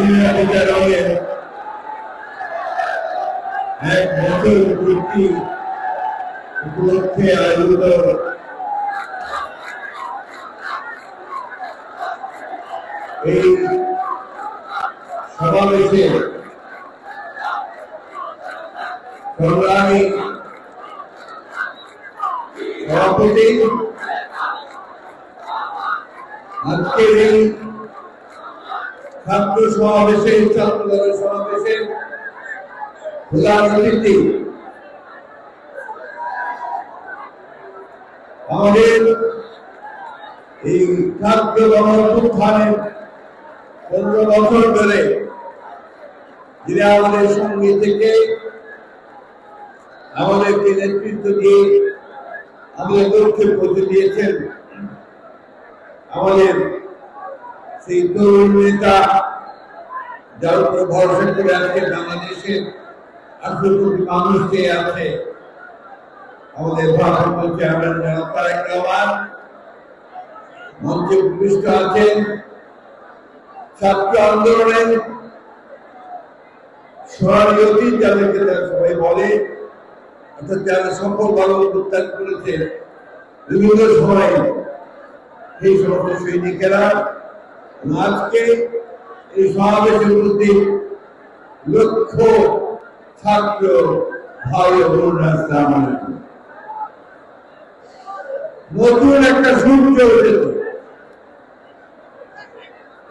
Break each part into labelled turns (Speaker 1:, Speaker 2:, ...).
Speaker 1: হাসিনা বিচারকের এক বছর পূর্তি উপলক্ষে আয়োজিত এই সমাবেশে সংগ্রামী সভাপতি আজকের এই ছাত্র সমাবেশে ছাত্র দলের সমাবেশে প্রধান অতিথি আমাদের এই ছাত্র গণঅভ্যুত্থানের 15 বছর ধরে যিনি আমাদের সঙ্গে থেকে আমাদেরকে নেতৃত্ব দিয়ে আমাদের লক্ষ্যে পৌঁছে দিয়েছেন আমাদের সেই তরুণ নেতা যার উপর ভরসা করে আজকে বাংলাদেশের 18 কোটি মানুষ যে আছে আমাদের ভারপ্রাপ্ত চেয়ারম্যান জনাব তারেক রহমান মঞ্চে উপবিষ্ট আছেন ছাত্র আন্দোলনের সোনালী অতীত যাদেরকে তারা সবাই বলে অর্থাৎ যারা সফলভাবে অভ্যুত্থান করেছে বিভিন্ন সময় সেই সমস্ত সৈনিকেরা আজকে এই সমাবেশের মধ্যে লক্ষ ছাত্র ভাই ও বোনরা নতুন একটা সূর্য উঠেছে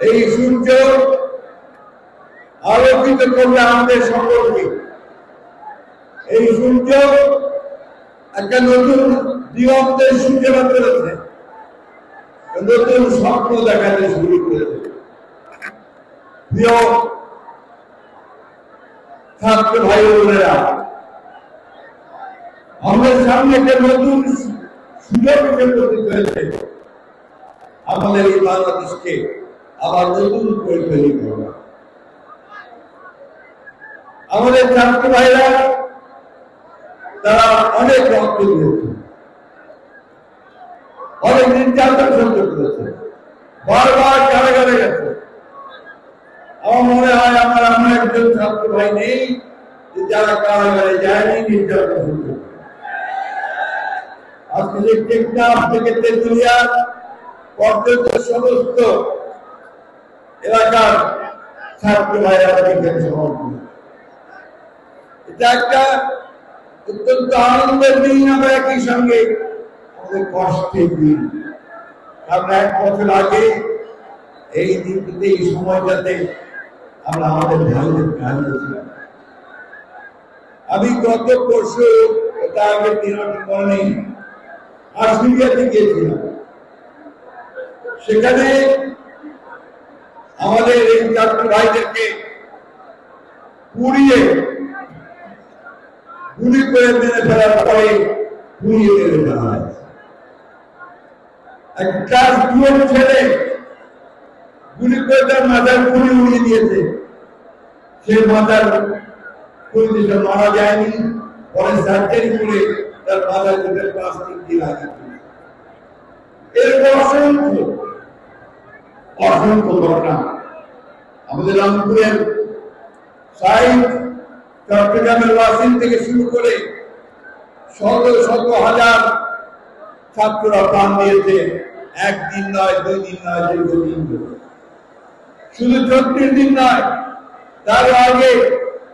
Speaker 1: এই সূর্য আলোকিত করবে আমাদের সকলকে এই সূর্য একটা নতুন দিগন্তের সূচনা করেছে নতুন স্বপ্ন দেখাতে শুরু করেছে প্রিয় ছাত্র ভাই বোনেরা আমাদের সামনে একটা নতুন সুযোগ উপস্থিত হয়েছে আমাদের এই বাংলাদেশকে আবার নতুন করে তৈরি করা আমাদের ছাত্র ভাইরা তারা অনেক রক্ত দিয়েছে অনেক নির্যাতন সহ্য করেছে বারবার কারাগারে গেছে আমার মনে হয় আমার এমন একজন ছাত্র ভাই নেই যে যারা কারাগারে যায়নি নির্যাতন সহ্য করে আজকে যে টেকনাফ থেকে তেঁতুলিয়া পর্যন্ত সমস্ত এলাকার ছাত্র ভাইরা এখানে সমর্থন এটা একটা অত্যন্ত আনন্দের দিন আমরা একই সঙ্গে আমাদের কষ্টের দিন আমরা 1 বছর আগে এই দিনটিতে এই সময়টাতে আমরা আমাদের ভাইদেরকে হারিয়েছিলাম আমি গত পরশু এটা আগের দিন মনে নেই অস্ট্রেলিয়াতে গিয়েছিলাম সেখানে আমাদের এই ছাত্র ভাইদেরকে পুড়িয়ে গুলি করে মেরে ফেলার পরে পুড়িয়ে মেরে ফেলা হয় একটা ছেলে গুলি করে তার মাথার খুলি উড়িয়ে দিয়েছে সে মাথার খুলিতে মারা যায়নি পরে সার্জারি করে তার মাথার ভিতরে প্লাস্টিক দিয়ে লাগিয়ে এরকম অসংখ্য ঘটনা আমাদের রংপুরের সাইড চট্টগ্রামের ওয়াসিম থেকে শুরু করে শত শত হাজার ছাত্ররা প্রাণ দিয়েছে একদিন নয় 2 দিন নয় দীর্ঘদিন ধরে শুধু 34 দিন নয় তার আগে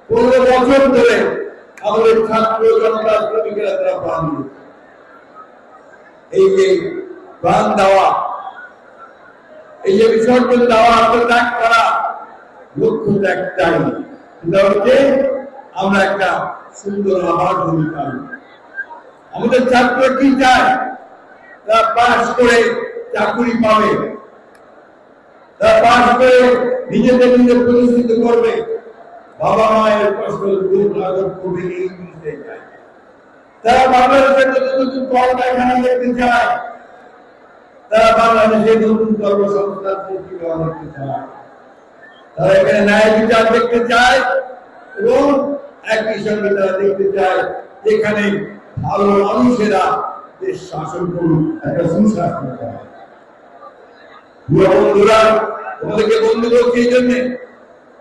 Speaker 1: 15 বছর ধরে আমাদের ছাত্র জনতা শ্রমিকেরা তারা প্রাণ দিয়েছে এই যে প্রাণ দেওয়া এই যে বিসর্জন দেওয়া আত্মত্যাগ করা লক্ষ্য একটাই সেটা হচ্ছে আমরা একটা সুন্দর আবার ভূমিকা আমাদের ছাত্র কি চায় তারা পাস করে চাকরি পাবে তারা পাস করে নিজেদের নিজে প্রতিষ্ঠিত করবে বাবা মায়ের কষ্ট দূর লাঘব করবে এই জিনিসটাই চায় তারা বাংলাদেশের নতুন কলকারখানা দেখতে চায় তারা বাংলাদেশের নতুন কর্মসংস্থান সৃষ্টি করা দেখতে চায় তারা এখানে ন্যায় বিচার দেখতে চায় এবং একই সঙ্গে তারা দেখতে চায় যেখানে ভালো মানুষেরা দেশ শাসন করুক একটা সুশাসন বন্ধুরা তোমাদেরকে বন্ধু বলছি এই জন্যে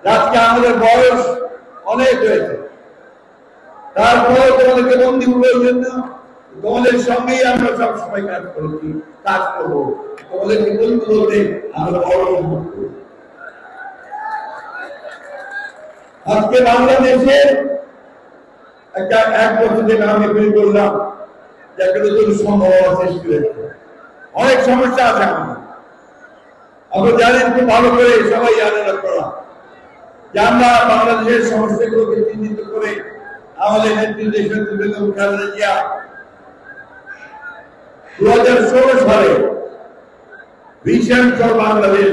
Speaker 1: আজকে আমাদের বয়স অনেক হয়েছে, তারপরে তোমাদেরকে বন্দী হলো এই জন্য তোমাদের সঙ্গেই আমরা সবসময় কাজ করেছি, কাজ করবো, তোমাদেরকে বন্ধু বলতে আমরা বড় বন্ধু। আজকে বাংলাদেশে একটা 1 বছর থেকে আমি ফিল করলাম যে একটা নতুন সম্ভাবনা সৃষ্টি হয়েছে। অনেক সমস্যা আছে আমাদের, আমরা জানেন খুব ভালো করে, সবাই জানেন আপনারা যে আমরা বাংলাদেশের সমস্যাগুলোকে চিহ্নিত করে আমাদের নেত্রী দেশনেত্রী বেগম খালেদা জিয়া 2016 সালে ভিশন ফর বাংলাদেশ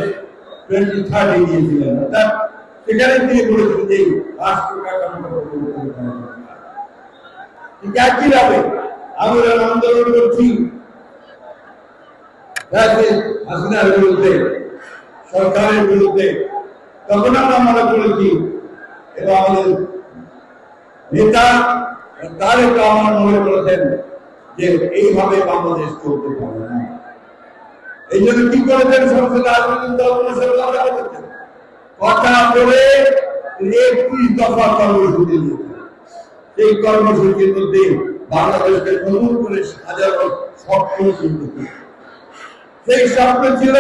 Speaker 1: 2030 দিয়েছিলেন। অর্থাৎ সেখানে তিনি বলেছেন যে রাষ্ট্র কাঠামো ঠিক একইভাবে আমরা আন্দোলন করছি হাসিনার বিরুদ্ধে, সরকারের বিরুদ্ধে। তখন আমরা মনে করেছি এবং আমাদের নেতা তারেক রহমান মনে করেছেন যে এইভাবে বাংলাদেশ চলতে পারে না। এই জন্য কি করেছেন, সমস্ত রাজনৈতিক দলগুলোর সাথে কথা বলেছেন, কথা বলে 31 দফা কর্মসূচি দিয়েছেন। সেই কর্মসূচির মধ্যে বাংলাদেশকে নতুন করে সাজানো স্বপ্ন চিন্তা করে। সেই স্বপ্ন ছিল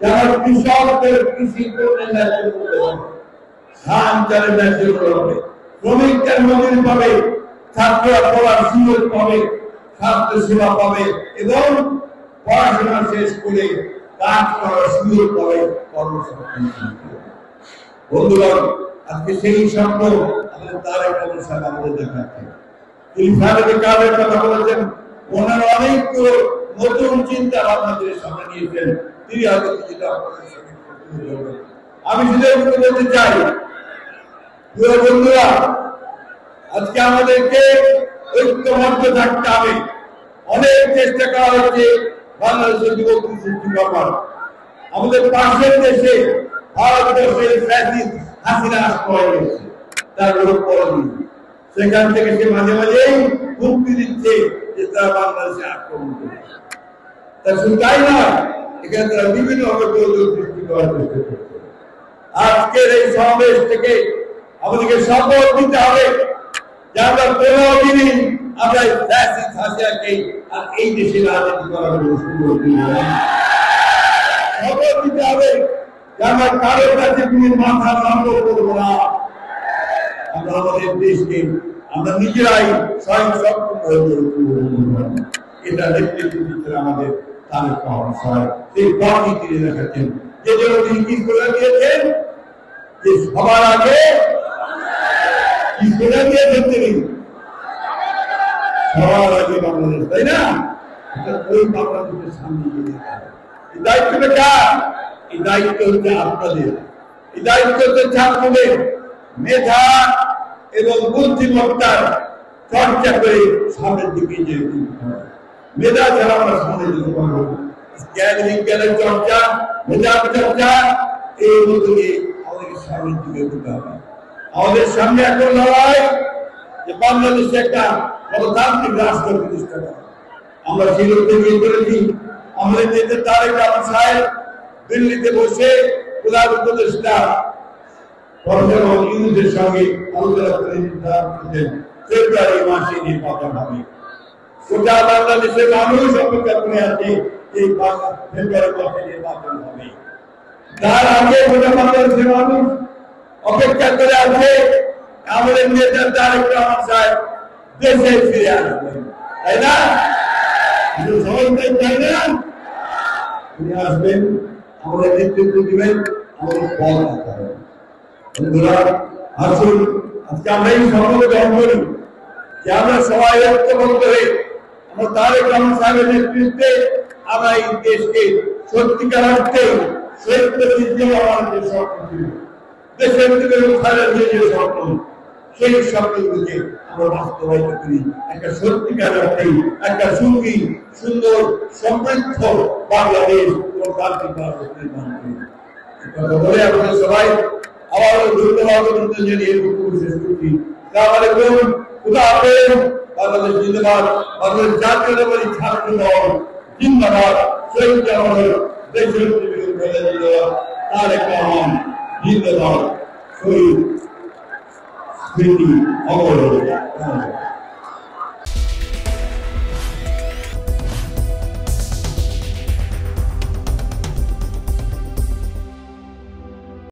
Speaker 1: যারা কৃষকদের কৃষি পণ্যের ন্যায্য মূল্য হবে, ধান চালের ন্যায্য মূল্য হবে, শ্রমিকদের মজুরি পাবে, ছাত্ররা পড়ার সুযোগ পাবে, স্বাস্থ্য সেবা পাবে এবং পড়াশোনা শেষ করে কাজ করার সুযোগ পাবে, কর্মসংস্থান। বন্ধুগণ, আজকে সেই স্বপ্ন আমাদের তারেক রহমান সাহেব আমাদের দেখাচ্ছেন। তিনি ফ্যামিলি কার্ডের কথা বলেছেন, ওনার অনেকগুলো নতুন চিন্তা ভাবনা সামনে নিয়েছেন। তিনি হয়তো কিছুটা আমি শুধু বলতে চাই, প্রিয় বন্ধুরা, আজকে আমাদেরকে ঐক্যবদ্ধ থাকতে হবে। অনেক চেষ্টা করা হচ্ছে বাংলাদেশের যুবকদের সৃষ্টি করবার। আমাদের পাশের দেশে ভারতবর্ষের ফ্যাসিস্ট হাসিনা আশ্রয় নিয়েছে, তার লোক করেনি। সেখান থেকে সে মাঝে মাঝেই হুমকি দিচ্ছে যে তারা বাংলাদেশে আক্রমণ করবে। তা শুধু তাই নয়, এখানে তারা বিভিন্নভাবে গোলযোগ সৃষ্টি করার চেষ্টা করছে। আজকের এই সমাবেশ থেকে আমাদেরকে শপথ দিতে হবে যে আমরা কোনোদিনই আমরা ফ্যাসিস্ট হাসিনাকে আর এই দেশে রাজনীতি করার সুযোগ দিব না। শপথ দিতে হবে যে আমরা কারোর কাছে কোনো মাথা নত করব না। আমরা আমাদের দেশকে আমরা নিজেরাই স্বয়ং সম্পূর্ণ হয়ে গড়ে। এটা নেতৃত্ব দিচ্ছেন আমাদের তারেক রহমান সাহেব। সেই পথই তিনি দেখাচ্ছেন, যে জন্য তিনি কি করে দিয়েছেন যে সবার আগে কি করে দিয়েছেন তিনি সবার আগে বাংলাদেশ, তাই না? ওই বাংলাদেশের সামনে এই দায়িত্বটা কার? এই দায়িত্ব হচ্ছে আপনাদের, এই দায়িত্ব হচ্ছে ছাত্রদের মেধা এবং বুদ্ধিমত্তার চর্চা করে সামনের দিকে যেতে হবে। মেধা ছাড়া আমরা সামনে যেতে পারবো। জ্ঞান বিজ্ঞানের চর্চা, মেধার চর্চা, এই মধ্যে আমাদেরকে সামনের দিকে যেতে হবে। আমাদের সামনে এখন লড়াই যে বাংলাদেশে একটা গণতান্ত্রিক রাষ্ট্র প্রতিষ্ঠা করা। আমরা সেই লক্ষ্যে নিয়ে করেছি। আমাদের নেতা তারেক রহমান সাহেব দিল্লিতে বসে প্রধান উপদেষ্টা প্রফেসর ইউনূসের সঙ্গে আলোচনা করে ফেব্রুয়ারি মাসে নির্বাচন হবে। গোটা বাংলাদেশের মানুষ অপেক্ষা করে আছে এই ফেব্রুয়ারি মাসে নির্বাচন হবে। তার আগে গোটা বাংলাদেশের মানুষ অপেক্ষা করে আছে আমাদের নেতা তারেক রহমান সাহেব দেশে ফিরে আসবেন, তাই না? সবাই তাই না? তিনি আসবেন, আমাদের নেতৃত্ব দিবেন, আমাদের পথ দেখাবেন। বন্ধুরা, আসুন আজকে আমরা এই শপথ গ্রহণ করি যে আমরা সবাই ঐক্যবদ্ধ হয়ে আমরা তারেক রহমান সাহেবের নেতৃত্বে আমরা এই দেশকে সত্যিকার অর্থে শহীদ প্রেসিডেন্ট আমাদের স্বপ্ন ছিল, দেশের থেকে যে স্বপ্ন, সেই স্বপ্নগুলোকে আমরা বাস্তবায়িত করি। একটা সত্যিকার অর্থে একটা সুখী, সুন্দর, সমৃদ্ধ বাংলাদেশ গণতান্ত্রিক বাংলাদেশ নির্মাণ করি। কথা বলে আপনাদের সবাই আবার ধন্যবাদ জানিয়ে বক্তব্য শেষ করছি। বাংলাদেশ জিন্দাবাদ, বাংলাদেশ জাতীয়তাবাদী ছাত্র দল জিন্দাবাদ, শহীদ জামানের দেশের তারেক রহমান জিন্দাবাদ। শহীদ স্মৃতি অমর হয়ে যায়।